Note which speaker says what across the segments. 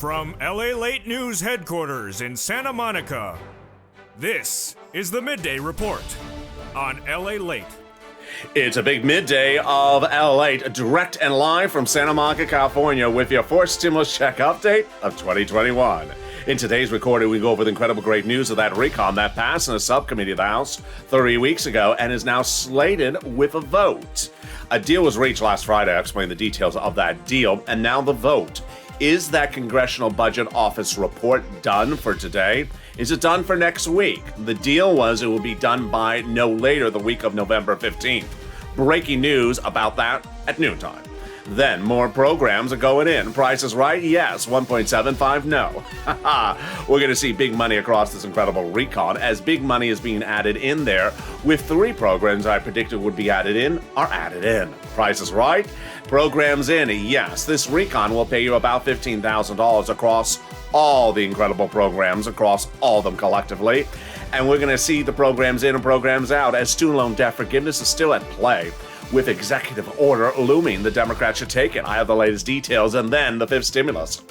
Speaker 1: From Lalate News headquarters in Santa Monica, this is the Midday Report on Lalate.
Speaker 2: It's a big midday of Lalate, direct and live from Santa Monica, California, with your fourth stimulus check update of 2021. In today's recording, we go over the incredible great news of that recon that passed in a subcommittee of the House 3 weeks ago and is now slated with a vote. A deal was reached last Friday. I explained the details of that deal, and now the vote. Is that Congressional Budget Office report done for today? Is it done for next week? The deal was it will be done by no later the week of November 15th. Breaking news about that at noontime. Then more programs are going in. Price is Right? Yes. 1.75? No. We're going to see big money across this incredible recon as big money is being added in there, with 3 programs I predicted would be added in are added in. Price is Right? Programs in. Yes. This recon will pay you about $15,000 across all the incredible programs, across all of them collectively. And we're going to see the programs in and programs out as student loan debt forgiveness is still at play. With executive order looming, the Democrats should take it. I have the latest details, and then the fifth stimulus.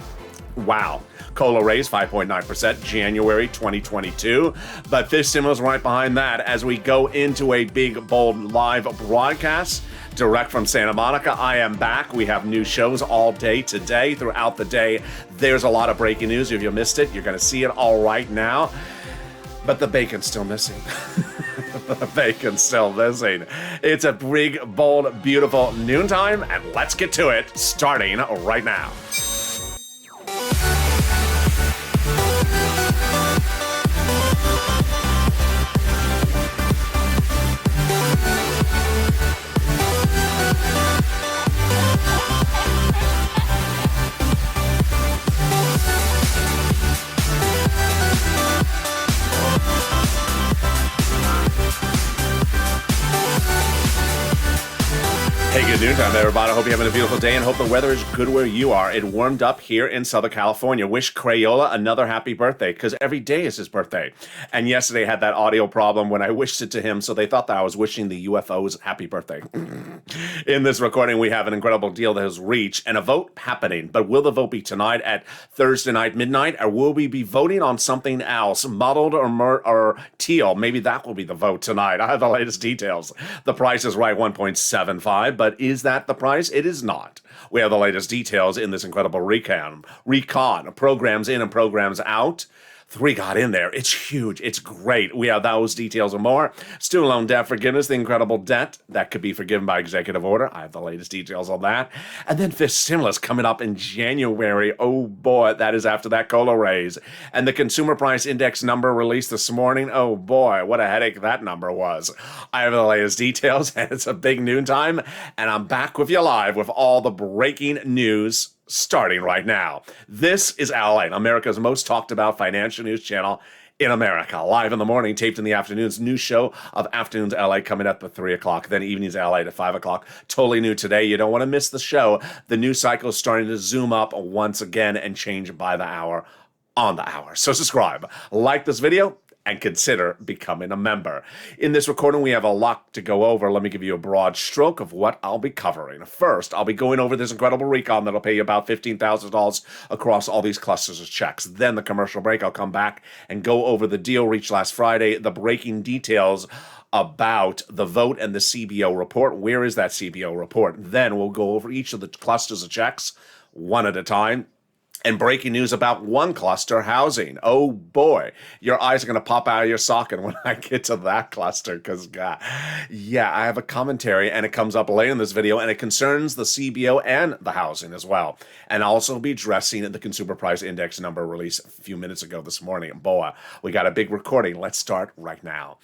Speaker 2: Wow. COLA raise 5.9% January 2022. But fifth stimulus right behind that as we go into a big, bold live broadcast. Direct from Santa Monica, I am back. We have new shows all day today, throughout the day. There's a lot of breaking news. If you missed it, you're going to see it all right now. But the bacon's still missing. The bacon's still missing. It's a big, bold, beautiful noontime, and let's get to it, starting right now. Hey, good noontime, everybody. I hope you're having a beautiful day and hope the weather is good where you are. It warmed up here in Southern California. Wish Crayola another happy birthday, because every day is his birthday. And yesterday I had that audio problem when I wished it to him, so they thought that I was wishing the UFOs happy birthday. In this recording, we have an incredible deal that has reached and a vote happening. But will the vote be tonight at Thursday night midnight, or will we be voting on something else, muddled or teal? Maybe that will be the vote tonight. I have the latest details. The Price is Right, 1.75. But is that the price? It is not. We have the latest details in this incredible recon. Programs in and programs out. 3 got in there. It's huge. It's great. We have those details and more. Student loan debt forgiveness, the incredible debt that could be forgiven by executive order. I have the latest details on that. And then fifth stimulus coming up in January. Oh boy, that is after that COLA raise. And the consumer price index number released this morning. Oh boy, what a headache that number was. I have the latest details, and it's a big noontime. And I'm back with you live with all the breaking news starting right now. This is Lalate, America's most talked about financial news channel in America. Live in the morning, taped in the afternoons. New show of Afternoons LA coming up at 3 o'clock. Then Evenings LA at 5 o'clock. Totally new today. You don't want to miss the show. The news cycle is starting to zoom up once again and change by the hour on the hour. So subscribe, like this video, and consider becoming a member. In this recording, we have a lot to go over. Let me give you a broad stroke of what I'll be covering. First, I'll be going over this incredible recon that'll pay you about $15,000 across all these clusters of checks. Then the commercial break, I'll come back and go over the deal reached last Friday, the breaking details about the vote and the CBO report. Where is that CBO report? Then we'll go over each of the clusters of checks one at a time. And breaking news about one cluster, housing. Oh boy, your eyes are going to pop out of your socket when I get to that cluster because, yeah, I have a commentary and it comes up later in this video and it concerns the CBO and the housing as well. And I'll also be addressing the consumer price index number released a few minutes ago this morning. Boy, we got a big recording. Let's start right now.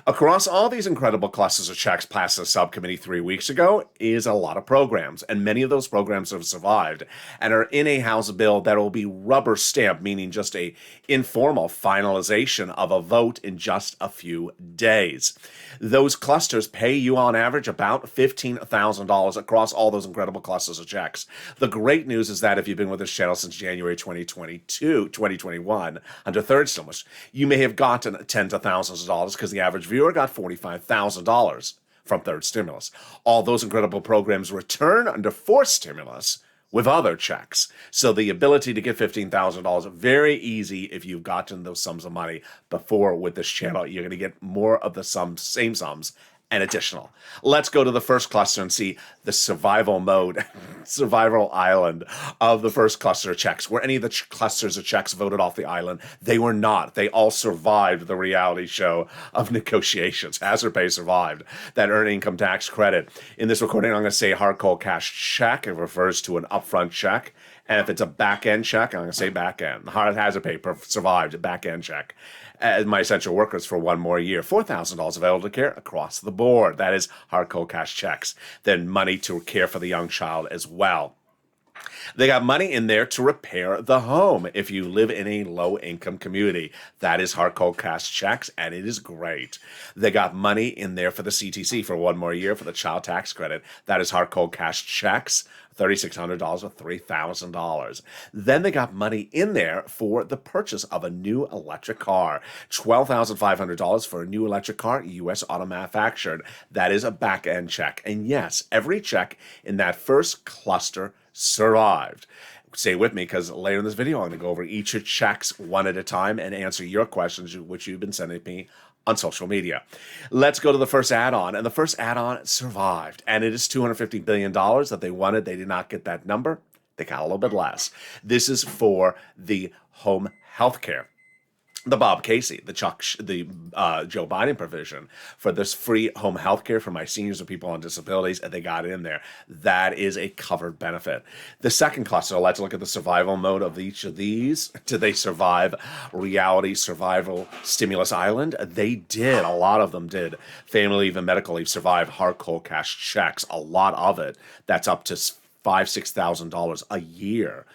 Speaker 2: Across all these incredible clusters of checks passed the subcommittee 3 weeks ago is a lot of programs. And many of those programs have survived and are in a House bill that will be rubber stamped, meaning just a informal finalization of a vote in just a few days. Those clusters pay you on average about $15,000 across all those incredible clusters of checks. The great news is that if you've been with this channel since January 2021, under third stimulus, you may have gotten tens of thousands of dollars because the average viewer got $45,000 from third stimulus. All those incredible programs return under fourth stimulus with other checks. So the ability to get $15,000, very easy if you've gotten those sums of money before with this channel. You're going to get more of the same sums and additional. Let's go to the first cluster and see the survival mode, survival island of the first cluster of checks. Were any of the clusters of checks voted off the island? They were not. They all survived the reality show of negotiations. Hazard Pay survived that earned income tax credit. In this recording, I'm going to say hard cold cash check. It refers to an upfront check. And if it's a back-end check, I'm going to say back-end. Hazard Pay survived a back-end check. As my essential workers for one more year. $4,000 of elder care across the board. That is hard cold cash checks. Then money to care for the young child as well. They got money in there to repair the home if you live in a low-income community. That is hard cold cash checks, and it is great. They got money in there for the CTC for one more year for the child tax credit. That is hard cold cash checks. $3,600 or $3,000. Then they got money in there for the purchase of a new electric car. $12,500 for a new electric car, U.S. auto manufactured. That is a back-end check. And yes, every check in that first cluster survived. Stay with me because later in this video, I'm going to go over each of checks one at a time and answer your questions, which you've been sending me on social media. Let's go to the first add-on, and the first add-on survived, and it is $250 billion that they wanted. They did not get that number. They got a little bit less. This is for the home health care. The Bob Casey, the Joe Biden provision for this free home health care for my seniors and people on disabilities, and they got it in there. That is a covered benefit. The second cluster, let's look at the survival mode of each of these. Did they survive reality survival stimulus island? They did. A lot of them did. Family leave and medical leave survived hard cold cash checks. A lot of it. That's up to $5,000-$6,000 a year.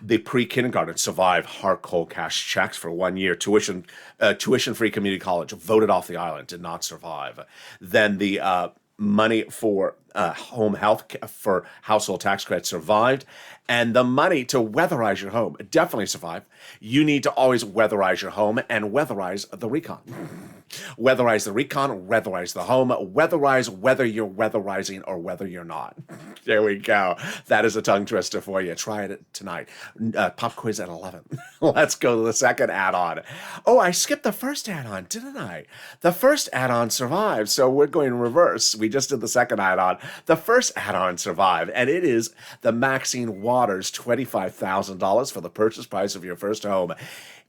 Speaker 2: The pre-kindergarten survived hard cold cash checks for 1 year. Tuition-free community college voted off the island, did not survive. Then the money for home health for household tax credit survived, and the money to weatherize your home definitely survived. You need to always weatherize your home and weatherize the recon. Weatherize the recon, weatherize the home, weatherize whether you're weatherizing or whether you're not. There we go. That is a tongue twister for you. Try it tonight. Pop quiz at 11. Let's go to the second add-on. Oh, I skipped the first add-on, didn't I? The first add-on survived, so we're going in reverse. We just did the second add-on. The first add-on survived, and it is the Maxine Waters $25,000 for the purchase price of your first home.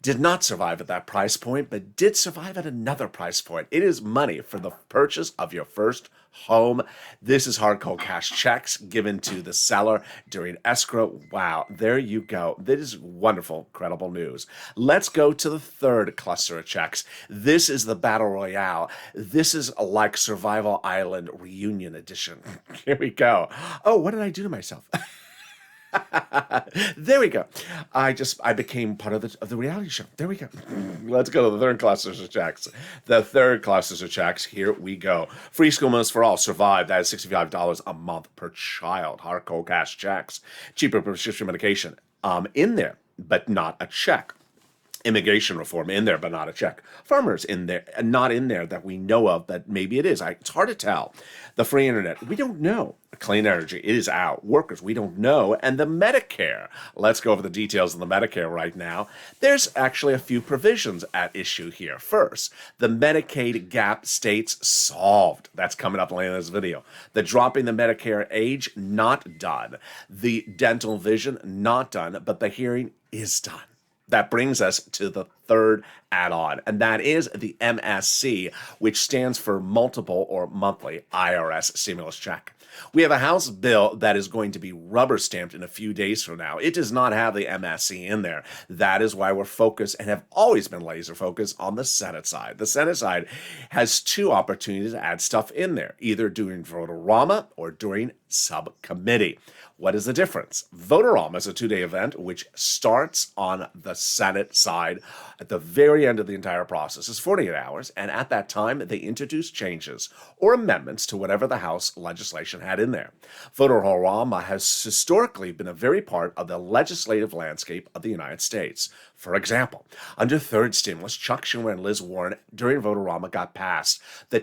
Speaker 2: Did not survive at that price point, but did survive at another price point. It is money for the purchase of your first home. This is hard cold cash checks given to the seller during escrow. Wow, there you go. This is wonderful, credible news. Let's go to the third cluster of checks. This is the Battle Royale. This is like Survival Island Reunion Edition. Here we go. Oh, what did I do to myself? There we go. I became part of the reality show. There we go. Let's go to the third clusters of checks. The third clusters of checks. Here we go. Free school meals for all survived. That is $65 a month per child. Hard cold cash checks. Cheaper prescription medication in there, but not a check. Immigration reform in there, but not a check. Farmers in there, not in there that we know of, but maybe it is. It's hard to tell. The free internet, we don't know. Clean energy, it is out. Workers, we don't know. And the Medicare, let's go over the details of the Medicare right now. There's actually a few provisions at issue here. First, the Medicaid gap states solved. That's coming up later in this video. The dropping the Medicare age, not done. The dental vision, not done, but the hearing is done. That brings us to the third add-on, and that is the MSC, which stands for multiple or monthly IRS stimulus check. We have a House bill that is going to be rubber stamped in a few days from now. It does not have the MSC in there. That is why we're focused and have always been laser focused on the Senate side. The Senate side has two opportunities to add stuff in there, either during Votorama or during subcommittee. What is the difference? Votorama is a two-day event which starts on the Senate side at the very end of the entire process. It's 48 hours, and at that time, they introduce changes or amendments to whatever the House legislation had in there. Votorama has historically been a very part of the legislative landscape of the United States. For example, under third stimulus, Chuck Schumer and Liz Warren during Votorama got passed the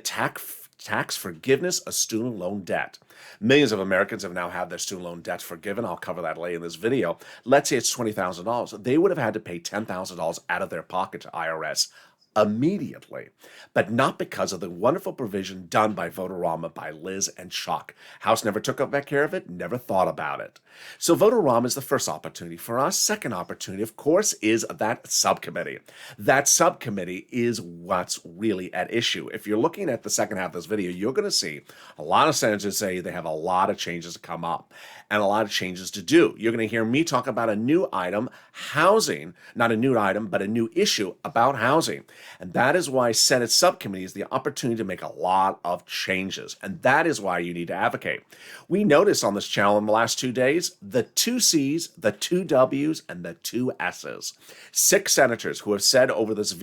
Speaker 2: tax forgiveness of student loan debt. Millions of Americans have now had their student loan debts forgiven. I'll cover that later in this video. Let's say it's $20,000. They would have had to pay $10,000 out of their pocket to IRS immediately, but not because of the wonderful provision done by Votorama, by Liz and Chuck. House never took up care of it, never thought about it. So Votorama is the first opportunity for us. Second opportunity, of course, is that subcommittee. That subcommittee is what's really at issue. If you're looking at the second half of this video, you're going to see a lot of senators say they have a lot of changes to come up and a lot of changes to do. You're going to hear me talk about a new item, housing, not a new item, but a new issue about housing. And that is why Senate subcommittee is the opportunity to make a lot of changes. And that is why you need to advocate. We noticed on this channel in the last 2 days, the 2 C's, the 2 W's, and the 2 S's. 6 senators who have said over this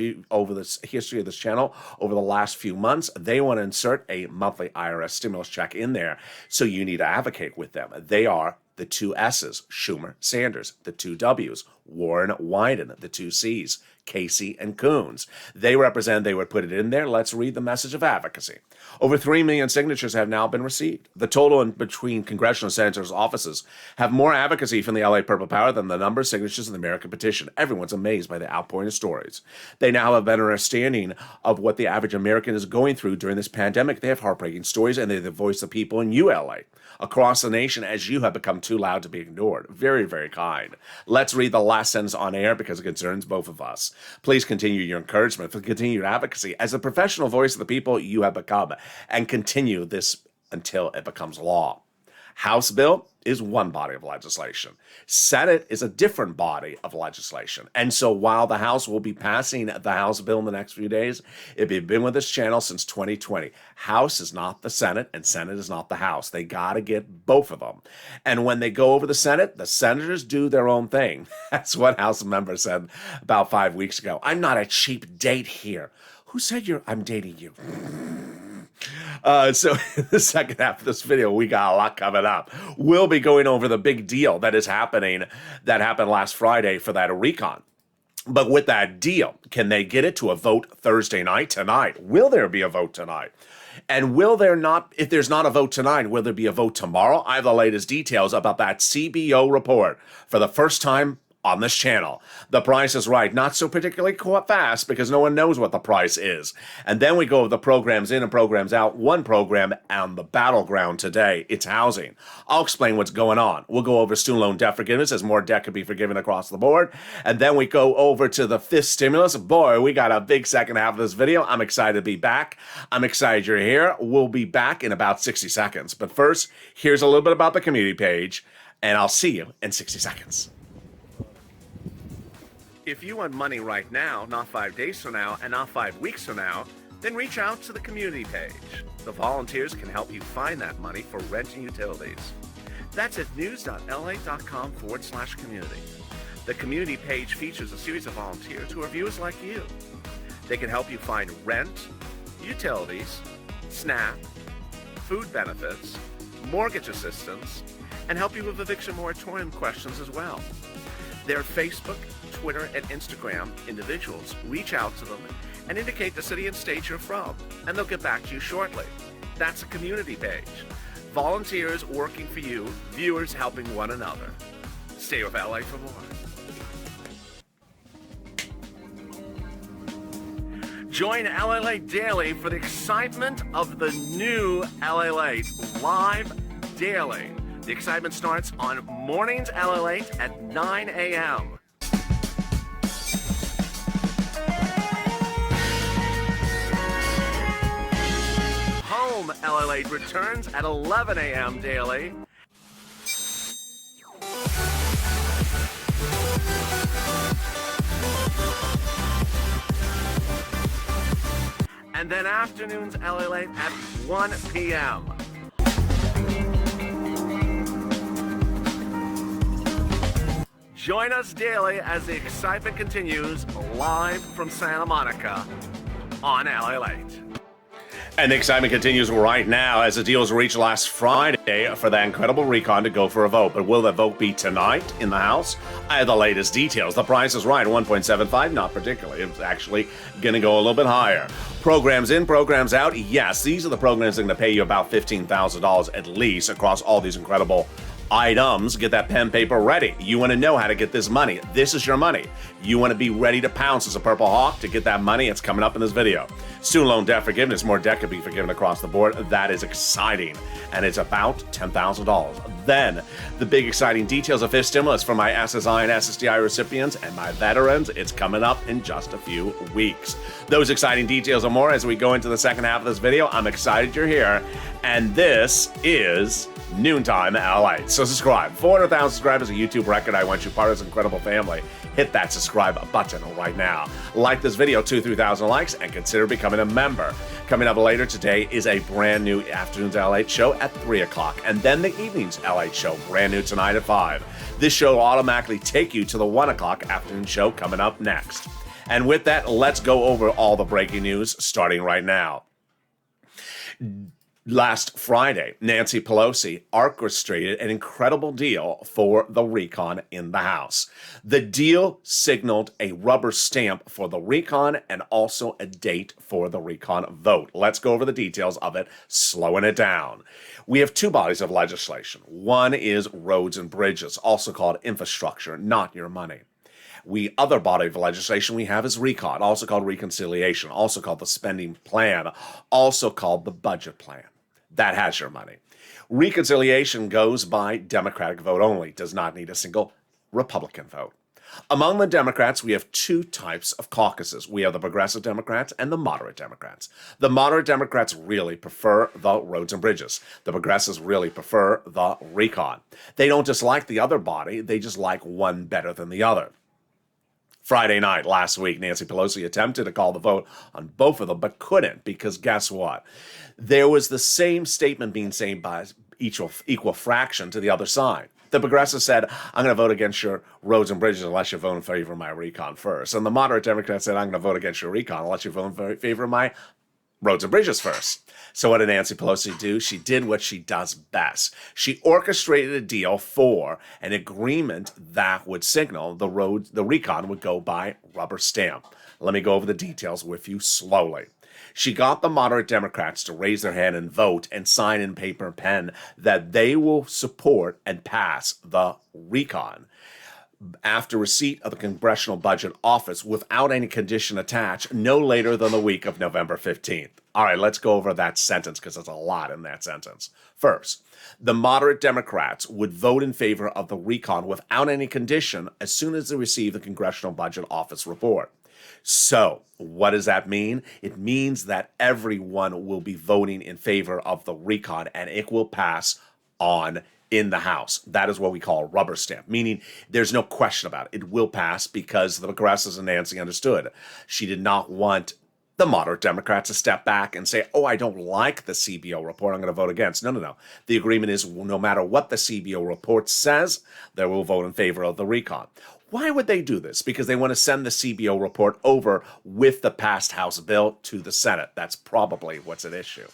Speaker 2: history of this channel, over the last few months, they want to insert a monthly IRS stimulus check in there. So you need to advocate with them. They are the 2 S's, Schumer, Sanders, the 2 W's, Warren, Wyden, the 2 C's, Casey and Coons. They would put it in there. Let's read the message of advocacy. Over 3 million signatures have now been received. The total in between congressional senators' offices have more advocacy from the LA Purple Power than the number of signatures in the American petition. Everyone's amazed by the outpouring of stories. They now have a better understanding of what the average American is going through during this pandemic. They have heartbreaking stories, and they're the voice of people in LA. Across the nation, as you have become too loud to be ignored. Very, very kind. Let's read the last sentence on air because it concerns both of us. Please continue your encouragement, continue your advocacy as the professional voice of the people you have become, and continue this until it becomes law. House bill is one body of legislation. Senate is a different body of legislation. And so while the House will be passing the House bill in the next few days, if you've been with this channel since 2020, House is not the Senate and Senate is not the House. They got to get both of them. And when they go over the Senate, the senators do their own thing. That's what House member said about 5 weeks ago. I'm not a cheap date here. Who said I'm dating you? So in the second half of this video, we got a lot coming up. We'll be going over the big deal that happened last Friday for that recon. But with that deal, can they get it to a vote Thursday night tonight? Will there be a vote tonight? And will there not, if there's not a vote tonight, will there be a vote tomorrow? I have the latest details about that CBO report for the first time on this channel. The Price is Right, not so particularly fast because no one knows what the price is. And then we go over the programs in and programs out. One program on the battleground today, it's housing. I'll explain what's going on. We'll go over student loan debt forgiveness as more debt could be forgiven across the board. And then we go over to the 5th stimulus. Boy, we got a big second half of this video. I'm excited to be back. I'm excited you're here. We'll be back in about 60 seconds. But first, here's a little bit about the community page, and I'll see you in 60 seconds. If you want money right now, not 5 days from now, and not 5 weeks from now, then reach out to the community page. The volunteers can help you find that money for rent and utilities. That's at news.la.com/community. The community page features a series of volunteers who are viewers like you. They can help you find rent, utilities, SNAP, food benefits, mortgage assistance, and help you with eviction moratorium questions as well. Their Facebook, Twitter, and Instagram individuals reach out to them and indicate the city and state you're from, and they'll get back to you shortly. That's a community page. Volunteers working for you, viewers helping one another. Stay with LA for more. Join Lalate Daily for the excitement of the new Lalate live daily. The excitement starts on mornings Lalate at 9 a.m. Home Lalate returns at 11 a.m. daily. And then afternoons Lalate at 1 p.m. Join us daily as the excitement continues live from Santa Monica on Lalate. And the excitement continues right now as the deals reached last Friday for that incredible recon to go for a vote. But will the vote be tonight in the House? I have the latest details. The price is right, 1.75, not particularly. It's actually going to go a little bit higher. Programs in, programs out. Yes, these are the programs that are going to pay you about $15,000 at least across all these incredible items. Get that pen paper ready. You want to know how to get this money. This is your money. You want to be ready to pounce as a Purple Hawk to get that money. It's coming up in this video. Student loan debt forgiveness. More debt could be forgiven across the board. That is exciting. And it's about $10,000. Then, the big exciting details of fifth stimulus for my SSI and SSDI recipients and my veterans. It's coming up in just a few weeks. Those exciting details and more as we go into the second half of this video. I'm excited you're here. And this is Noontime LA. So subscribe. 400,000 subscribers, a YouTube record. I want you part of this incredible family. Hit that subscribe button right now. Like this video, 2,000-3,000 likes, and consider becoming a member. Coming up later today is a brand new Afternoons LA show at 3 o'clock, and then the Evenings LA show, brand new tonight at 5. This show will automatically take you to the 1 o'clock afternoon show coming up next. And with that, let's go over all the breaking news starting right now. Last Friday, Nancy Pelosi orchestrated an incredible deal for the recon in the House. The deal signaled a rubber stamp for the recon and also a date for the recon vote. Let's go over the details of it, slowing it down. We have two bodies of legislation. One is roads and bridges, also called infrastructure, not your money. Other body of legislation we have is recon, also called reconciliation, also called the spending plan, also called the budget plan. That has your money. Reconciliation goes by Democratic vote only, does not need a single Republican vote. Among the Democrats, we have two types of caucuses. We have the progressive Democrats and the moderate Democrats. The moderate Democrats really prefer the roads and bridges. The progressives really prefer the recon. They don't dislike the other body, they just like one better than the other. Friday night last week, Nancy Pelosi attempted to call the vote on both of them, but couldn't, because guess what? There was the same statement being said by equal fraction to the other side. The progressive said, I'm going to vote against your roads and bridges unless you vote in favor of my recon first. And the moderate Democrat said, I'm going to vote against your recon unless you vote in favor of my roads and bridges first. So what did Nancy Pelosi do? She did what she does best. She orchestrated a deal for an agreement that would signal the recon would go by rubber stamp. Let me go over the details with you slowly. She got the moderate Democrats to raise their hand and vote and sign in paper and pen that they will support and pass the recon after receipt of the Congressional Budget Office without any condition attached, no later than the week of November 15th. All right, let's go over that sentence because there's a lot in that sentence. First, the moderate Democrats would vote in favor of the recon without any condition as soon as they receive the Congressional Budget Office report. So, what does that mean? It means that everyone will be voting in favor of the recon and it will pass on in the House. That is what we call a rubber stamp, meaning there's no question about it. It will pass because the progressives and Nancy understood. She did not want the moderate Democrats to step back and say, oh, I don't like the CBO report, I'm going to vote against. No. The agreement is no matter what the CBO report says, they will vote in favor of the recon. Why would they do this? Because they want to send the CBO report over with the passed House bill to the Senate. That's probably what's at issue.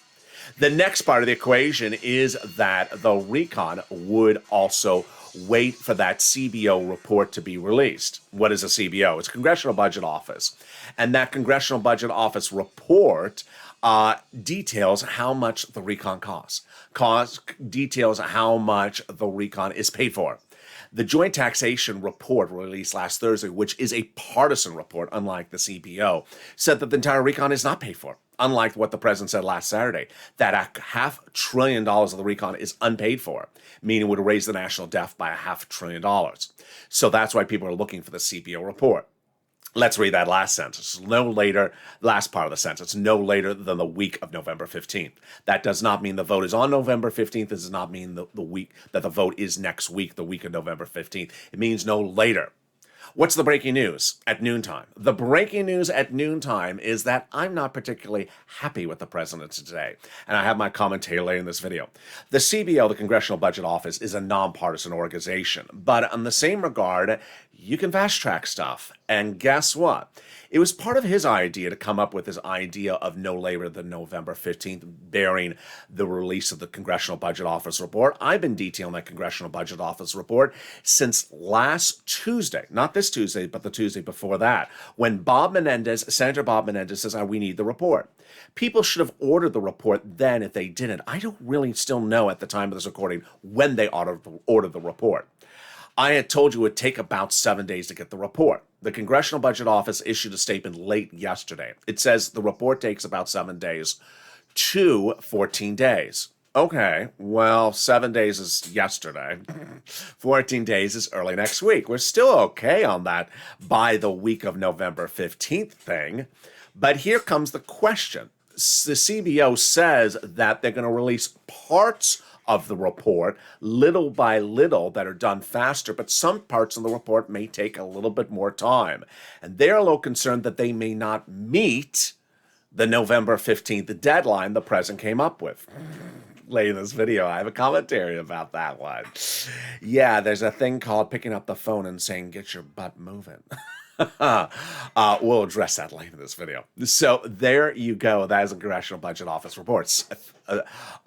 Speaker 2: The next part of the equation is that the recon would also wait for that CBO report to be released. What is a CBO? It's Congressional Budget Office. And that Congressional Budget Office report details how much the recon costs, details how much the recon is paid for. The Joint Taxation Report released last Thursday, which is a partisan report, unlike the CBO, said that the entire recon is not paid for, unlike what the president said last Saturday, that $500 billion of the recon is unpaid for, meaning it would raise the national debt by $500 billion. So that's why people are looking for the CBO report. Let's read that last sentence. Last part of the sentence, no later than the week of November 15th. That does not mean the vote is on November 15th. It does not mean the week that the vote is next week, the week of November 15th. It means no later. What's the breaking news at noontime? The breaking news at noontime is that I'm not particularly happy with the president today, and I have my commentary later in this video. The CBO, the Congressional Budget Office, is a nonpartisan organization, but in the same regard, you can fast track stuff. And guess what? It was part of his idea to come up with this idea of no later than November 15th, bearing the release of the Congressional Budget Office report. I've been detailing that Congressional Budget Office report since last Tuesday, not this Tuesday, but the Tuesday before that, when Senator Bob Menendez says, we need the report. People should have ordered the report then if they didn't. I don't really still know at the time of this recording when they ordered the report. I had told you it would take about 7 days to get the report. The Congressional Budget Office issued a statement late yesterday. It says the report takes about 7 days to 14 days. Okay, well, 7 days is yesterday. 14 days is early next week. We're still okay on that by the week of November 15th thing. But here comes the question. The CBO says that they're going to release parts of the report, little by little, that are done faster, but some parts of the report may take a little bit more time. And they're a little concerned that they may not meet the November 15th deadline the president came up with. Later in this video, I have a commentary about that one. Yeah, there's a thing called picking up the phone and saying, get your butt moving. We'll address that later in this video. So there you go. That is a Congressional Budget Office reports.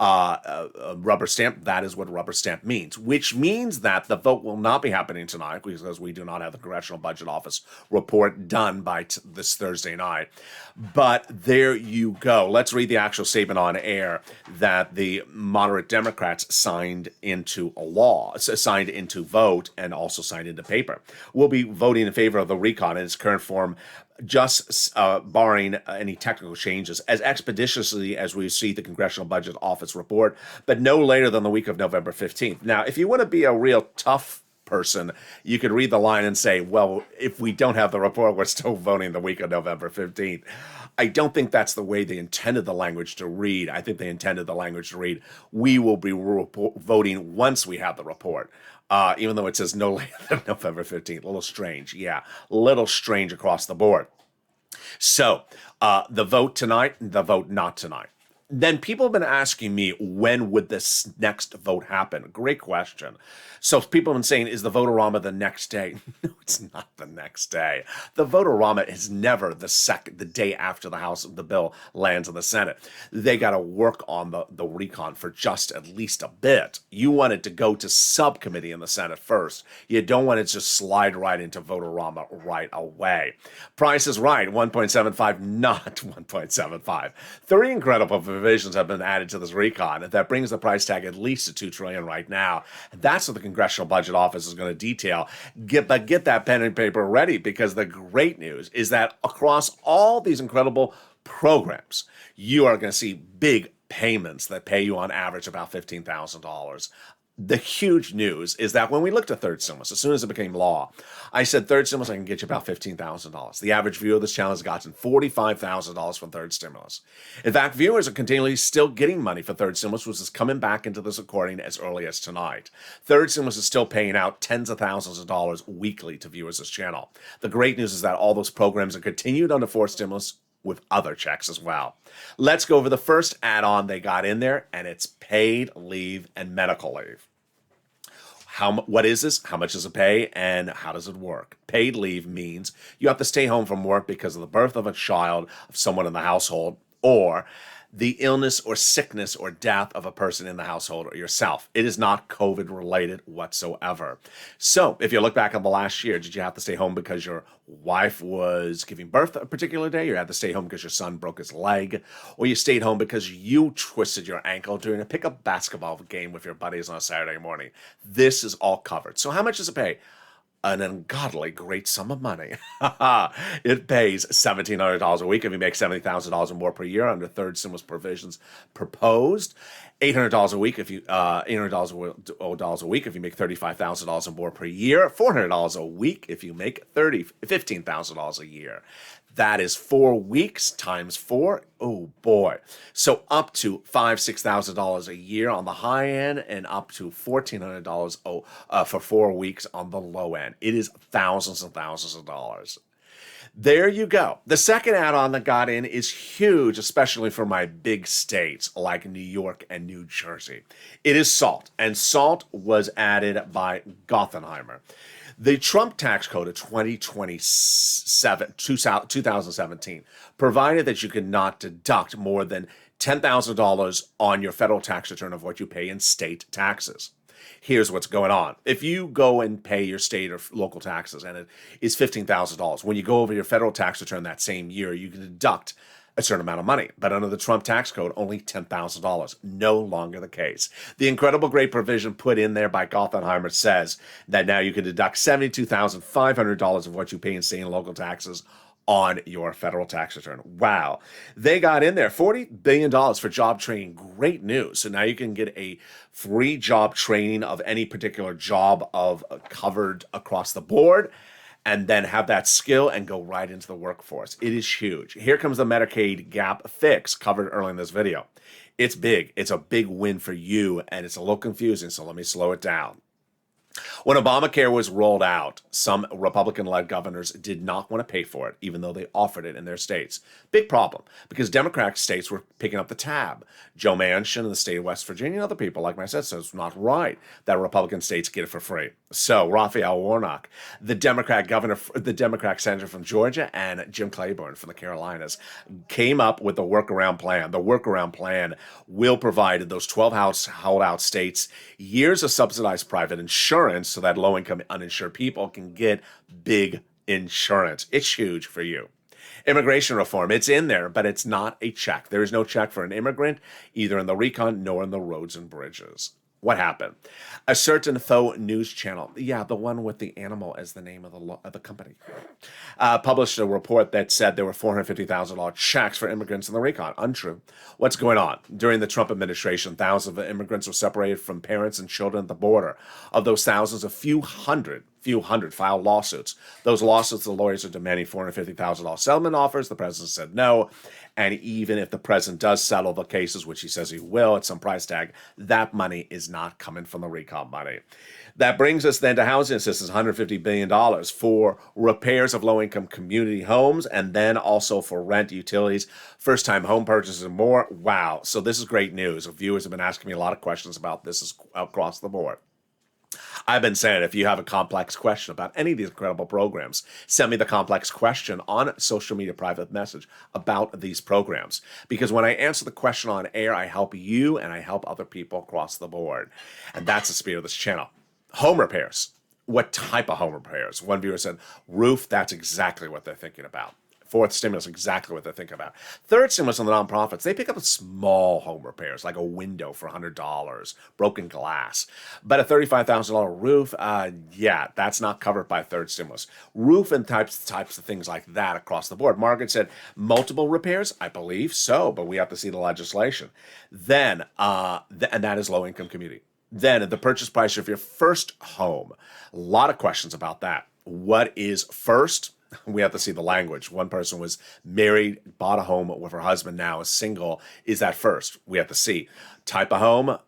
Speaker 2: Rubber stamp, that is what rubber stamp means, which means that the vote will not be happening tonight because we do not have the Congressional Budget Office report done by this Thursday night. But there you go. Let's read the actual statement on air that the moderate Democrats signed into vote, and also signed into paper. We'll be voting in favor of the recon in its current form, just barring any technical changes, as expeditiously as we see the Congressional Budget Office report, but no later than the week of November 15th. Now, if you want to be a real tough person, you could read the line and say, well, if we don't have the report, we're still voting the week of November 15th. I don't think that's the way they intended the language to read. I think they intended the language to read, we will be voting once we have the report. Even though it says no later than November 15th. A little strange. Yeah, a little strange across the board. So the vote tonight, the vote not tonight. Then people have been asking me, when would this next vote happen? Great question. So people have been saying, is the vote-a-rama the next day? No, it's not the next day. The vote-a-rama is never the day after the bill lands in the Senate. They got to work on the recon for just at least a bit. You want it to go to subcommittee in the Senate first. You don't want it to just slide right into vote-a-rama right away. Price is right, 1.75, not 1.75. 3 incredible provisions have been added to this recon that brings the price tag at least to $2 trillion right now. That's what the Congressional Budget Office is going to detail. Get that pen and paper ready, because the great news is that across all these incredible programs, you are going to see big payments that pay you on average about $15,000. The huge news is that when we looked at third stimulus, as soon as it became law, I said, third stimulus, I can get you about $15,000. The average viewer of this channel has gotten $45,000 from third stimulus. In fact, viewers are continually still getting money for third stimulus, which is coming back into this recording as early as tonight. Third stimulus is still paying out tens of thousands of dollars weekly to viewers of this channel. The great news is that all those programs are continued under fourth stimulus with other checks as well. Let's go over the first add-on they got in there, and it's paid leave and medical leave. What is this? How much does it pay? And how does it work? Paid leave means you have to stay home from work because of the birth of a child, of someone in the household, or the illness or sickness or death of a person in the household or yourself. It is not COVID related whatsoever. So if you look back on the last year, did you have to stay home because your wife was giving birth a particular day? You had to stay home because your son broke his leg? Or you stayed home because you twisted your ankle during a pickup basketball game with your buddies on a Saturday morning? This is all covered. So how much does it pay? An ungodly great sum of money. It pays $1,700 a week if you make $70,000 or more per year under third stimulus provisions proposed. $800 a week if you $800 a week if you make $35,000 or more per year. $400 a week if you make $15,000 a year. That is 4 weeks times 4. Oh boy! So up to $5,000-$6,000 a year on the high end, and up to $1,400 for 4 weeks on the low end. It is thousands and thousands of dollars. There you go. The second add-on that got in is huge, especially for my big states like New York and New Jersey. It is SALT, and SALT was added by Gothenheimer. The Trump tax code of 2017 provided that you could not deduct more than $10,000 on your federal tax return of what you pay in state taxes. Here's what's going on. If you go and pay your state or local taxes and it is $15,000, when you go over your federal tax return that same year, you can deduct a certain amount of money. But under the Trump tax code, only $10,000. No longer the case. The incredible great provision put in there by Gothenheimer says that now you can deduct $72,500 of what you pay in state and local taxes on your federal tax return. Wow. They got in there $40 billion for job training. Great news. So now you can get a free job training of any particular job of covered across the board and then have that skill and go right into the workforce. It is huge. Here comes the Medicaid gap fix covered early in this video. It's big. It's a big win for you and it's a little confusing. So let me slow it down. When Obamacare was rolled out, some Republican-led governors did not want to pay for it, even though they offered it in their states. Big problem, because Democratic states were picking up the tab. Joe Manchin in the state of West Virginia and other people, like myself, said it's not right that Republican states get it for free. So Raphael Warnock, the Democrat governor, the Democrat senator from Georgia, and Jim Clyburn from the Carolinas came up with a workaround plan. The workaround plan will provide those 12 House holdout states years of subsidized private insurance so that low-income uninsured people can get big insurance. It's huge for you. Immigration reform, it's in there, but it's not a check. There is no check for an immigrant, either in the recon nor in the roads and bridges. What happened? A certain faux news channel, yeah, the one with the animal as the name of the company, published a report that said there were $450,000 checks for immigrants in the recon. Untrue. What's going on? During the Trump administration, thousands of immigrants were separated from parents and children at the border. Of those thousands, a few hundred filed lawsuits. Those lawsuits, the lawyers are demanding $450,000 settlement offers. The president said no. And even if the president does settle the cases, which he says he will at some price tag, that money is not coming from the recon money. That brings us then to housing assistance, $150 billion for repairs of low-income community homes, and then also for rent, utilities, first-time home purchases, and more. Wow. So this is great news. Viewers have been asking me a lot of questions about this across the board. I've been saying if you have a complex question about any of these incredible programs, send me the complex question on social media private message about these programs. Because when I answer the question on air, I help you and I help other people across the board. And that's the spirit of this channel. Home repairs. What type of home repairs? One viewer said, roof, that's exactly what they're thinking about. Fourth stimulus, exactly what they're thinking about. Third stimulus on the nonprofits, they pick up small home repairs, like a window for $100, broken glass. But a $35,000 roof, yeah, that's not covered by third stimulus. Roof and types of things like that across the board. Margaret said, multiple repairs? I believe so, but we have to see the legislation. Then, and that is low-income community. Then the purchase price of your first home. A lot of questions about that. What is first? We have to see the language. One person was married, bought a home with her husband, now is single. Is that first? We have to see. Type of home.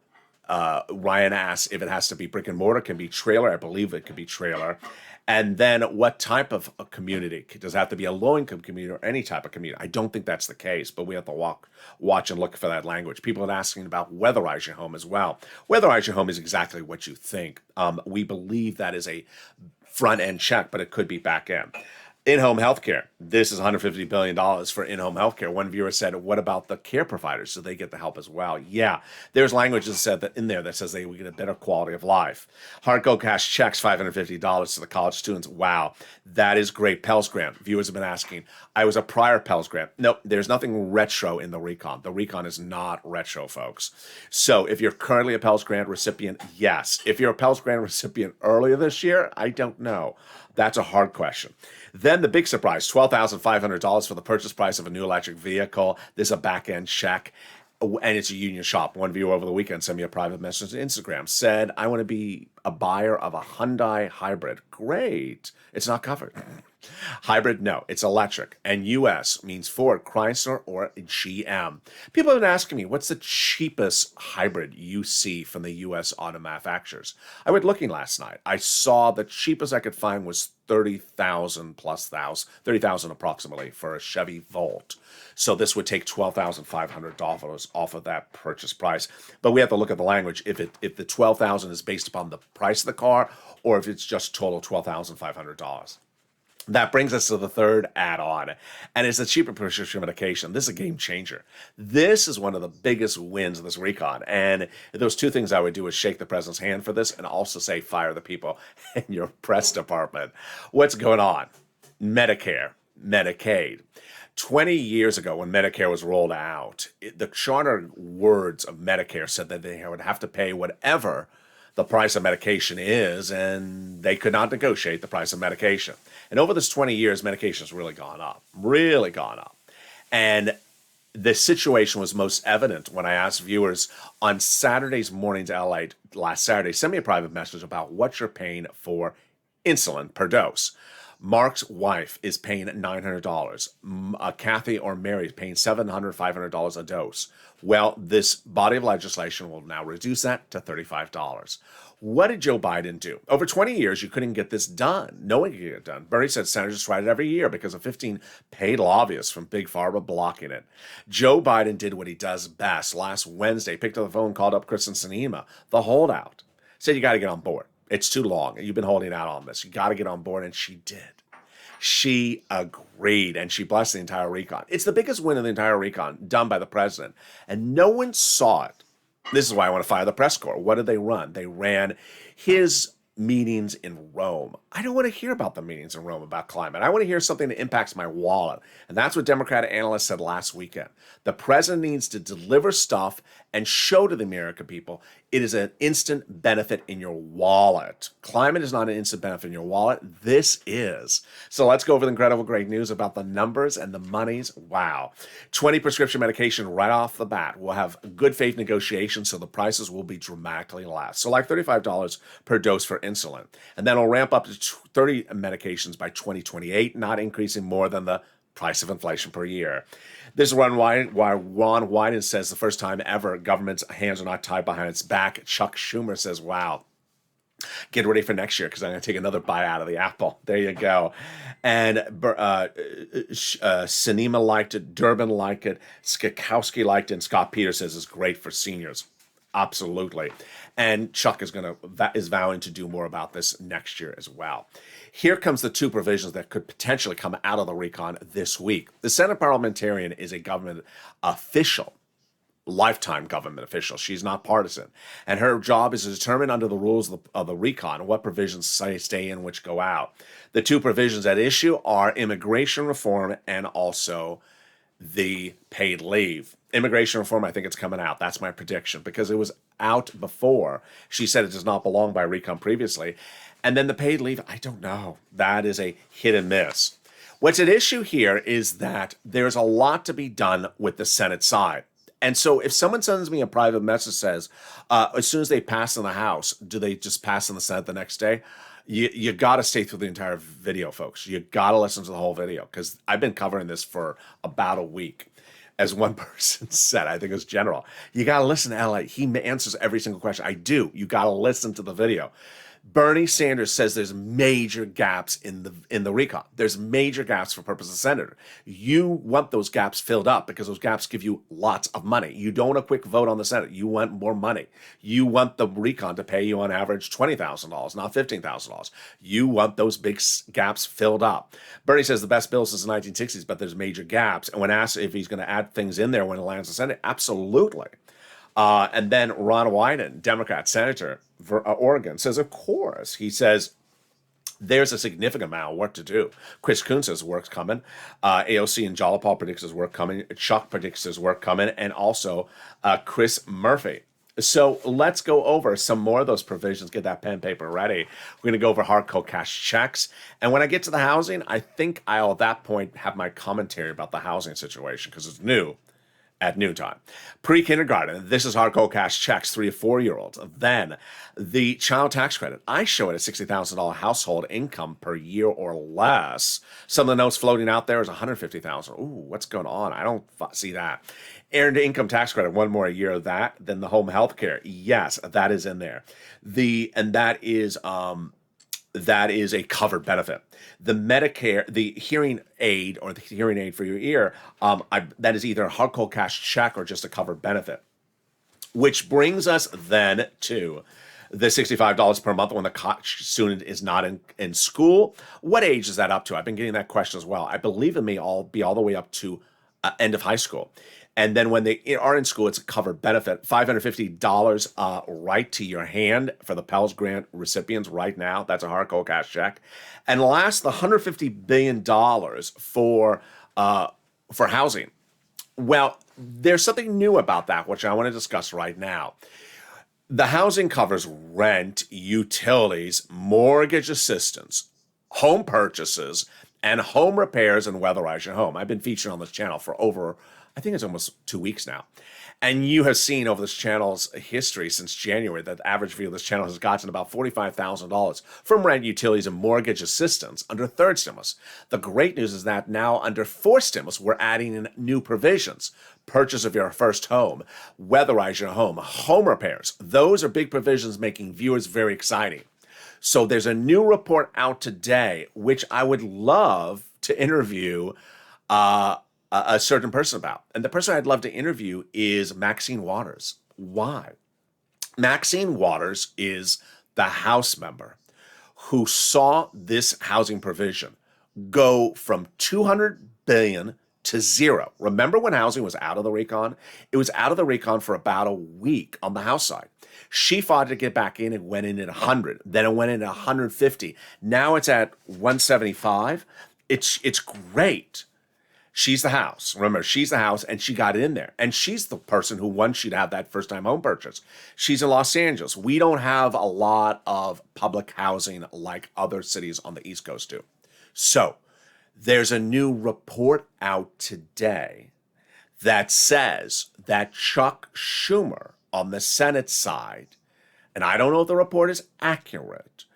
Speaker 2: Ryan asks if it has to be brick and mortar, can be trailer. I believe it could be trailer. And then what type of a community? Does it have to be a low-income community or any type of community? I don't think that's the case, but we have to watch and look for that language. People are asking about weatherize your home as well. Weatherize your home is exactly what you think. We believe that is a front-end check, but it could be back-end. In-home healthcare. This is $150 billion for in-home healthcare. One viewer said, what about the care providers? Do they get the help as well? Yeah, there's language that said that in there that says they will get a better quality of life. Hardco cash checks, $550 to the college students. Wow, that is great. Pell Grant. Viewers have been asking, I was a prior Pell Grant. Nope, there's nothing retro in the recon. The recon is not retro, folks. So if you're currently a Pell Grant recipient, yes. If you're a Pell Grant recipient earlier this year, I don't know. That's a hard question. Then the big surprise, $12,500 for the purchase price of a new electric vehicle. This is a back-end check, and it's a union shop. One viewer over the weekend sent me a private message on Instagram, said, I want to be a buyer of a Hyundai hybrid. Great. It's not covered. Hybrid, no, it's electric. And US means Ford, Chrysler, or GM. People have been asking me, what's the cheapest hybrid you see from the US auto manufacturers? I went looking last night. I saw the cheapest I could find was 30,000 plus 30,000 approximately for a Chevy Volt. So this would take $12,500 off of that purchase price. But we have to look at the language if the 12,000 is based upon the price of the car or if it's just total $12,500. That brings us to the third add-on, and it's the cheaper prescription medication. This is a game changer. This is one of the biggest wins of this recon, and those two things I would do is shake the president's hand for this and also say fire the people in your press department. What's going on? Medicare, Medicaid. 20 years ago when Medicare was rolled out, the charter words of Medicare said that they would have to pay whatever the price of medication is, and they could not negotiate the price of medication. And over this 20 years, medication has really gone up. And the situation was most evident when I asked viewers on Saturday's mornings LA last Saturday, send me a private message about what you're paying for insulin per dose. Mark's wife is paying $900. Kathy or Mary is paying $700, $500 a dose. Well, this body of legislation will now reduce that to $35. What did Joe Biden do? Over 20 years, you couldn't get this done. No one could get it done. Bernie said senators tried it every year because of 15 paid lobbyists from Big Pharma blocking it. Joe Biden did what he does best. Last Wednesday, picked up the phone, called up Kristen Sinema, the holdout, said, you got to get on board. It's too long. You've been holding out on this. You got to get on board, and she did. She agreed, and she blessed the entire recon. It's the biggest win of the entire recon done by the president, and no one saw it. This is why I want to fire the press corps. What did they run? They ran his meetings in Rome. I don't want to hear about the meetings in Rome about climate. I want to hear something that impacts my wallet. And that's what Democratic analysts said last weekend. The president needs to deliver stuff and show to the American people it is an instant benefit in your wallet. Climate is not an instant benefit in your wallet. This is. So let's go over the incredible great news about the numbers and the monies. Wow. 20 prescription medication right off the bat. We'll have good faith negotiations, so the prices will be dramatically less. So like $35 per dose for insulin. And then it'll ramp up to 30 medications by 2028, not increasing more than the price of inflation per year. This is Ron Wyden says the first time ever government's hands are not tied behind its back. Chuck Schumer says, wow, get ready for next year because I'm going to take another bite out of the apple. There you go. And Sinema liked it. Durbin liked it. Skakowski liked it. And Scott Peters says it's great for seniors. Absolutely. And Chuck is vowing to do more about this next year as well. Here comes the two provisions that could potentially come out of the recon this week. The Senate parliamentarian is a government official, lifetime government official. She's not partisan. And her job is to determine under the rules of the recon what provisions stay in, which go out. The two provisions at issue are immigration reform and also the paid leave. Immigration reform, I think it's coming out. That's my prediction because it was out before. She said it does not belong by recon previously. And then the paid leave, I don't know. That is a hit and miss. What's at issue here is that there's a lot to be done with the Senate side. And so if someone sends me a private message says, as soon as they pass in the House, do they just pass in the Senate the next day? You got to stay through the entire video, folks. You got to listen to the whole video because I've been covering this for about a week. As one person said, I think it was General, you got to listen to LA. He answers every single question. I do. You got to listen to the video. Bernie Sanders says there's major gaps in the recon. There's major gaps for purpose of senator. You want those gaps filled up because those gaps give you lots of money. You don't want a quick vote on the Senate. You want more money. You want the recon to pay you on average $20,000, not $15,000. You want those big gaps filled up. Bernie says the best bill since the 1960s, but there's major gaps. And when asked if he's going to add things in there when it lands in the Senate, absolutely. And then Ron Wyden, Democrat senator for Oregon, says, of course. He says there's a significant amount of work to do. Chris Coons says work's coming. AOC and Jolapal predicts his work coming. Chuck predicts his work coming. And also Chris Murphy. So let's go over some more of those provisions. Get that pen and paper ready. We're going to go over hard cold cash checks. And when I get to the housing, I think I'll at that point have my commentary about the housing situation because it's new. at noontime. Pre-kindergarten, this is hard cold cash checks, 3 to 4-year-olds. Then the child tax credit, I show it at $60,000 household income per year or less. Some of the notes floating out there is $150,000. Ooh, what's going on? I don't see that. Earned income tax credit, one more a year of that. Then the home health care, yes, that is in there. That is a covered benefit. The Medicare, the hearing aid or the hearing aid for your ear, that is either a hard cold cash check or just a covered benefit. Which brings us then to the $65 per month when the student is not in school. What age is that up to? I've been getting that question as well. I believe it may be all the way up to end of high school. And then when they are in school, it's a covered benefit. $550 right to your hand for the Pell Grant recipients right now. That's a hard cold cash check. And last, the $150 billion for housing. Well, there's something new about that, which I want to discuss right now. The housing covers rent, utilities, mortgage assistance, home purchases, and home repairs and weatherize your home. I've been featured on this channel for over, I think it's almost 2 weeks now. And you have seen over this channel's history since January that the average view of this channel has gotten about $45,000 from rent, utilities, and mortgage assistance under third stimulus. The great news is that now under fourth stimulus, we're adding in new provisions. Purchase of your first home, weatherize your home, home repairs. Those are big provisions making viewers very exciting. So there's a new report out today, which I would love to interview a certain person about. And the person I'd love to interview is Maxine Waters. Why? Maxine Waters is the House member who saw this housing provision go from $200 billion to zero. Remember when housing was out of the recon? It was out of the recon for about a week on the House side. She fought to get back in and went in at 100. Then it went in at 150. Now it's at 175. It's great. She's the House. Remember, she's the House, and she got in there. And she's the person who wants you to have that first-time home purchase. She's in Los Angeles. We don't have a lot of public housing like other cities on the East Coast do. So there's a new report out today that says that Chuck Schumer on the Senate side, and I don't know if the report is accurate,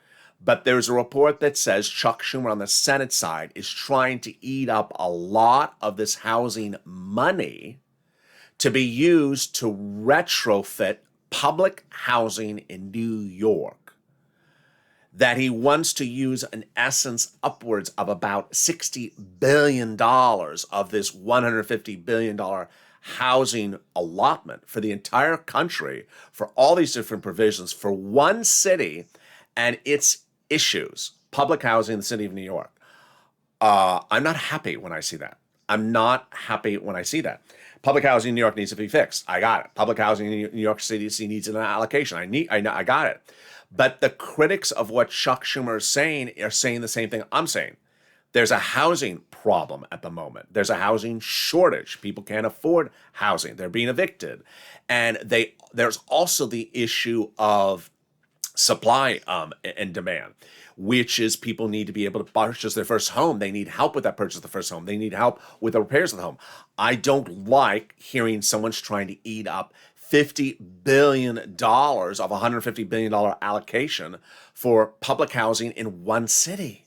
Speaker 2: but there's a report that says Chuck Schumer on the Senate side is trying to eat up a lot of this housing money to be used to retrofit public housing in New York. That he wants to use, in essence, upwards of about $60 billion of this $150 billion housing allotment for the entire country, for all these different provisions, for one city and its issues, public housing in the city of New York. I'm not happy when I see that. I'm not happy when I see that. Public housing in New York needs to be fixed. I got it. Public housing in New York City needs an allocation. I got it. But the critics of what Chuck Schumer is saying are saying the same thing I'm saying. There's a housing problem at the moment. There's a housing shortage. People can't afford housing. They're being evicted. And there's also the issue of supply and demand, which is people need to be able to purchase their first home. They need help with that purchase of the first home. They need help with the repairs of the home. I don't like hearing someone's trying to eat up $50 billion of $150 billion allocation for public housing in one city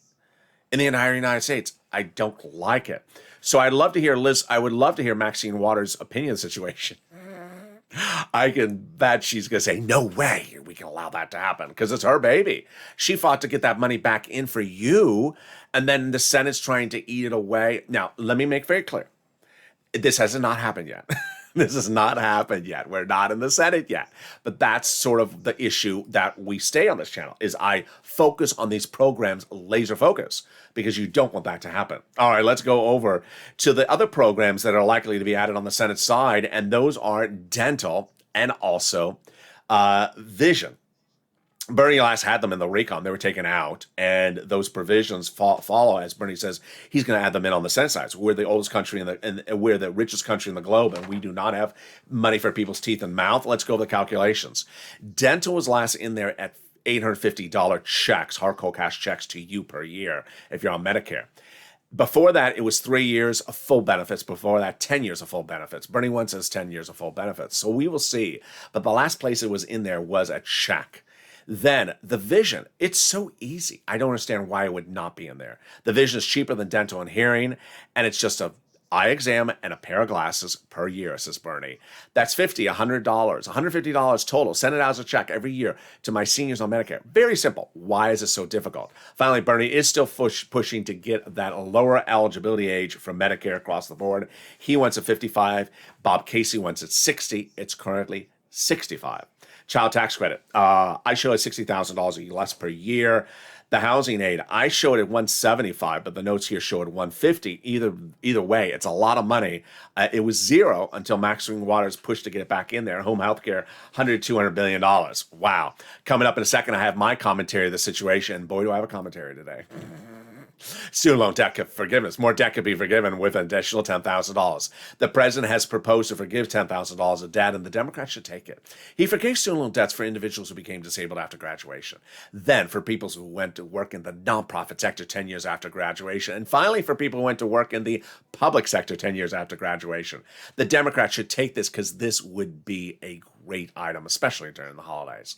Speaker 2: in the entire United States. I don't like it. So I would love to hear Maxine Waters' opinion of the situation. I can bet she's going to say, no way we can allow that to happen because it's her baby. She fought to get that money back in for you, and then the Senate's trying to eat it away. Now, let me make very clear. This has not happened yet. This has not happened yet. We're not in the Senate yet. But that's sort of the issue that we stay on this channel, is I focus on these programs, laser focus, because you don't want that to happen. All right, let's go over to the other programs that are likely to be added on the Senate side, and those are dental and also vision. Bernie last had them in the recon. They were taken out, and those provisions follow, as Bernie says, he's going to add them in on the Senate side. So we're the oldest country and we're the richest country in the globe, and we do not have money for people's teeth and mouth. Let's go to the calculations. Dental was last in there at $850 checks, hard cold cash checks to you per year if you're on Medicare. Before that, it was 3 years of full benefits. Before that, 10 years of full benefits. Bernie wants us 10 years of full benefits. So we will see. But the last place it was in there was a check. Then the vision, it's so easy. I don't understand why it would not be in there. The vision is cheaper than dental and hearing, and it's just a eye exam and a pair of glasses per year, says Bernie. That's $50, $100, $150 total. Send it out as a check every year to my seniors on Medicare. Very simple. Why is it so difficult? Finally, Bernie is still pushing to get that lower eligibility age for Medicare across the board. He wants it 55. Bob Casey wants it 60. It's currently 65. Child tax credit. I show it $60,000 less per year. The housing aid, I show it at 175, but the notes here show it 150. Either way, it's a lot of money. It was zero until Maxwell Waters pushed to get it back in there. Home health care, $200 billion. Wow. Coming up in a second, I have my commentary of the situation. Boy, do I have a commentary today. Student loan debt forgiveness. More debt could be forgiven with an additional $10,000. The president has proposed to forgive $10,000 of debt, and the Democrats should take it. He forgave student loan debts for individuals who became disabled after graduation. Then for people who went to work in the nonprofit sector 10 years after graduation. And finally, for people who went to work in the public sector 10 years after graduation. The Democrats should take this because this would be a great item, especially during the holidays.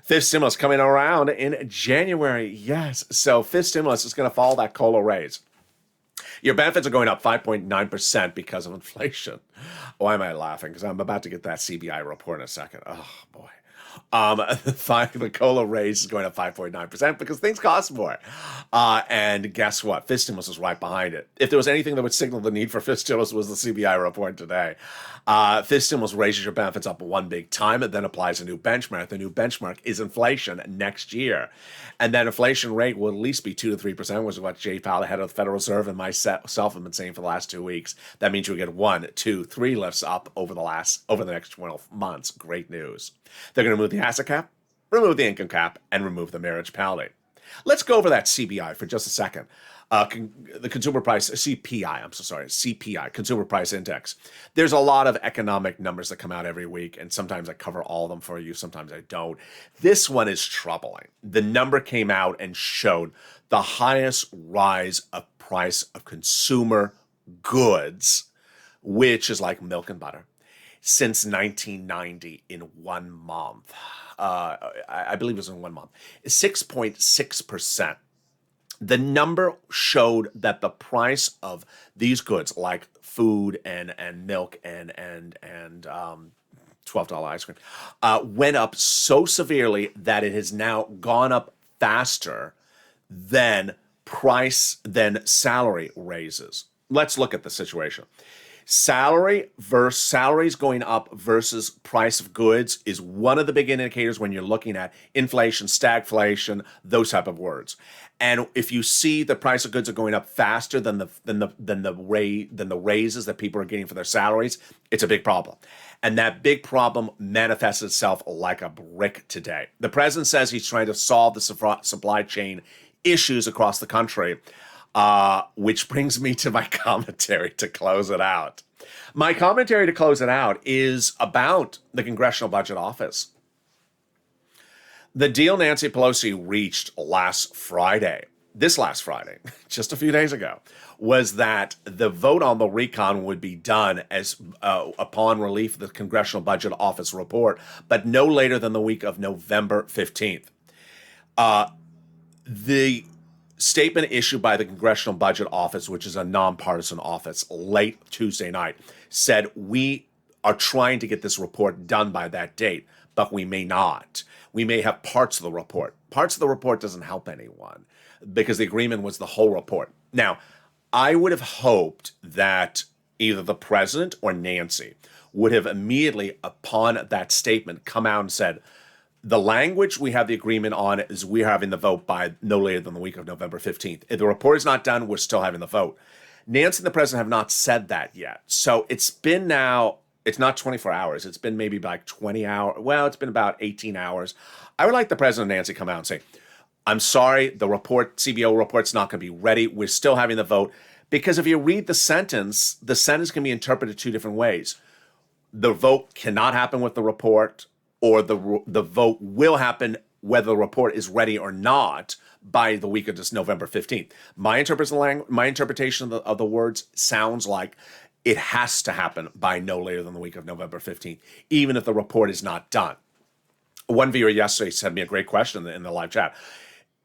Speaker 2: Fifth stimulus coming around in January. Yes. So fifth stimulus is going to follow that COLA raise. Your benefits are going up 5.9% because of inflation. Why am I laughing? Because I'm about to get that CBI report in a second. Oh, boy. The COLA raise is going up 5.9% because things cost more. And guess what? Fifth stimulus is right behind it. If there was anything that would signal the need for fifth stimulus, it was the CBI report today. Fifth stimulus raises your benefits up one big time. It then applies a new benchmark. The new benchmark is inflation next year. And that inflation rate will at least be 2 to 3%, which is what Jay Powell, the head of the Federal Reserve, and myself have been saying for the last 2 weeks. That means you'll get 1, 2, 3 lifts up over the next 12 months. Great news. They're going to remove the asset cap, remove the income cap, and remove the marriage penalty. Let's go over that CPI for just a second. The consumer price, CPI, Consumer Price Index. There's a lot of economic numbers that come out every week, and sometimes I cover all of them for you, sometimes I don't. This one is troubling. The number came out and showed the highest rise of price of consumer goods, which is like milk and butter, since 1990 in 1 month. I believe it was in 1 month. 6.6%. The number showed that the price of these goods, like food and milk and $12 ice cream, went up so severely that it has now gone up faster than salary raises. Let's look at the situation. Salaries going up versus price of goods is one of the big indicators when you're looking at inflation, stagflation, those type of words. And if you see the price of goods are going up faster than the raises that people are getting for their salaries, it's a big problem. And that big problem manifests itself like a brick today. The president says he's trying to solve the supply chain issues across the country. Which brings me to my commentary to close it out. My commentary to close it out is about the Congressional Budget Office. The deal Nancy Pelosi reached this last Friday, just a few days ago, was that the vote on the recon would be done as upon relief of the Congressional Budget Office report, but no later than the week of November 15th. The statement issued by the Congressional Budget Office, which is a nonpartisan office, late Tuesday night, said we are trying to get this report done by that date, but we may not. We may have parts of the report. Parts of the report doesn't help anyone because the agreement was the whole report. Now, I would have hoped that either the president or Nancy would have immediately, upon that statement, come out and said, the language we have the agreement on is we're having the vote by no later than the week of November 15th. If the report is not done, we're still having the vote. Nancy and the president have not said that yet. So it's been now, it's not 24 hours. It's been maybe like 20 hours. Well, it's been about 18 hours. I would like the president and Nancy come out and say, I'm sorry, the CBO report's not going to be ready. We're still having the vote. Because if you read the sentence can be interpreted 2 different ways. The vote cannot happen with the report, or the vote will happen whether the report is ready or not, by the week of just November 15th. My interpretation of the words sounds like it has to happen by no later than the week of November 15th, even if the report is not done. One viewer yesterday sent me a great question in the live chat.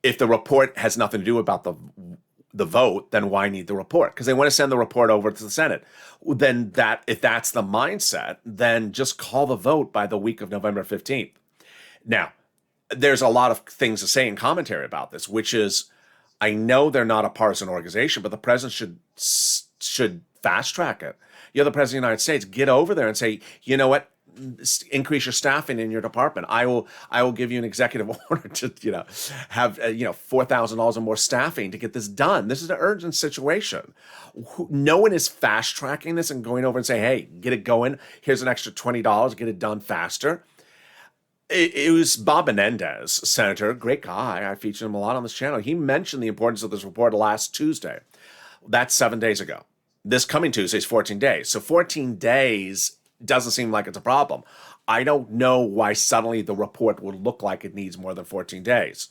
Speaker 2: If the report has nothing to do about the vote, then why need the report? Because they want to send the report over to the Senate. Then if that's the mindset, then just call the vote by the week of November 15th. Now, there's a lot of things to say in commentary about this, which is, I know they're not a partisan organization, but the president should fast track it. You're the president of the United States. Get over there and say, you know what? Increase your staffing in your department. I will give you an executive order to have $4,000 or more staffing to get this done. This is an urgent situation. No one is fast tracking this and going over and saying, hey, get it going. Here's an extra $20. Get it done faster. It was Bob Menendez, senator, great guy. I featured him a lot on this channel. He mentioned the importance of this report last Tuesday. That's 7 days ago. This coming Tuesday is 14 days. So 14 days doesn't seem like it's a problem. I don't know why suddenly the report would look like it needs more than 14 days.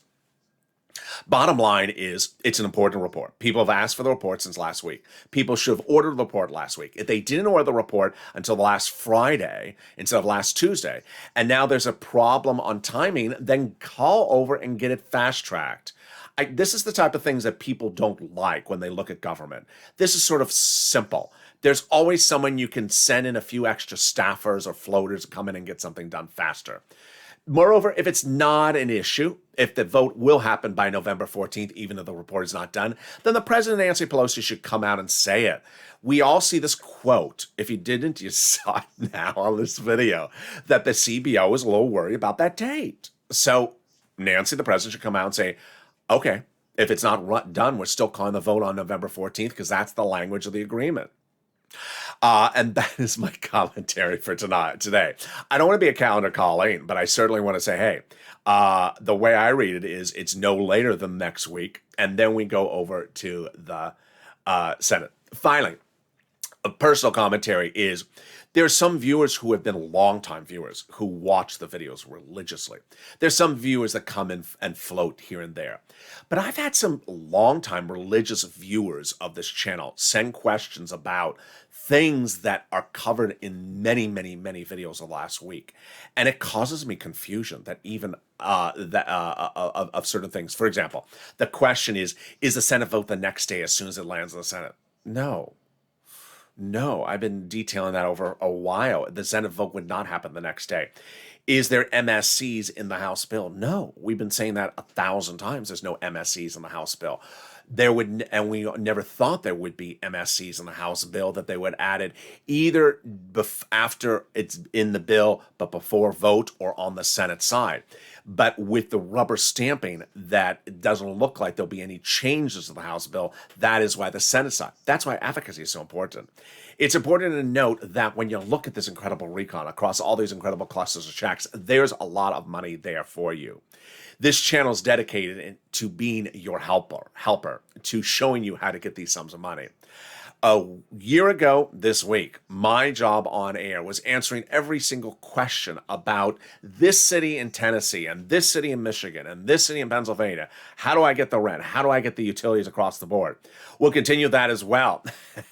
Speaker 2: Bottom line is, it's an important report. People have asked for the report since last week. People should have ordered the report last week. If they didn't order the report until last Friday instead of last Tuesday, and now there's a problem on timing, then call over and get it fast-tracked. This is the type of things that people don't like when they look at government. This is sort of simple. There's always someone you can send in a few extra staffers or floaters to come in and get something done faster. Moreover, if it's not an issue, if the vote will happen by November 14th, even though the report is not done, then the President, Nancy Pelosi, should come out and say it. We all see this quote. If you didn't, you saw it now on this video, that the CBO is a little worried about that date. So Nancy, the President, should come out and say, okay, if it's not done, we're still calling the vote on November 14th because that's the language of the agreement. And that is my commentary for today. I don't want to be a calendar Colleen, but I certainly want to say, hey, the way I read it is it's no later than next week, and then we go over to the Senate. Finally, a personal commentary is there's some viewers who have been longtime viewers who watch the videos religiously. There's some viewers that come in and float here and there. But I've had some longtime religious viewers of this channel send questions about things that are covered in many, many, many videos of last week. And it causes me confusion that even of certain things. For example, the question is the Senate vote the next day as soon as it lands in the Senate? No, I've been detailing that over a while. The Senate vote would not happen the next day. Is there MSCs in the House bill? No, we've been saying that 1,000 times. There's no MSCs in the House bill. And we never thought there would be MSCs in the House bill, that they would add it either after it's in the bill, but before vote, or on the Senate side. But with the rubber stamping, that it doesn't look like there'll be any changes to the House bill. That is why the Senate side. That's why advocacy is so important. It's important to note that when you look at this incredible recon across all these incredible clusters of checks, there's a lot of money there for you. This channel is dedicated to being your helper, to showing you how to get these sums of money. A year ago this week, my job on air was answering every single question about this city in Tennessee and this city in Michigan and this city in Pennsylvania. How do I get the rent? How do I get the utilities across the board? We'll continue that as well,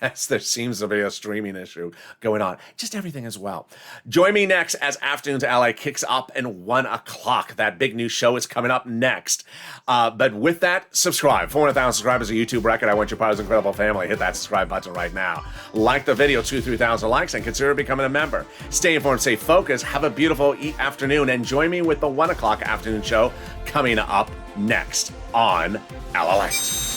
Speaker 2: as there seems to be a streaming issue going on. Just everything as well. Join me next as Afternoons LA kicks up at 1 o'clock. That big new show is coming up next. But with that, subscribe. 400,000 subscribers, a YouTube record. I want you part of this incredible family. Hit that subscribe button right now. Like the video, 2,000-3,000 likes, and consider becoming a member. Stay informed, stay focused. Have a beautiful afternoon, and join me with the 1 o'clock afternoon show coming up next on Lalate.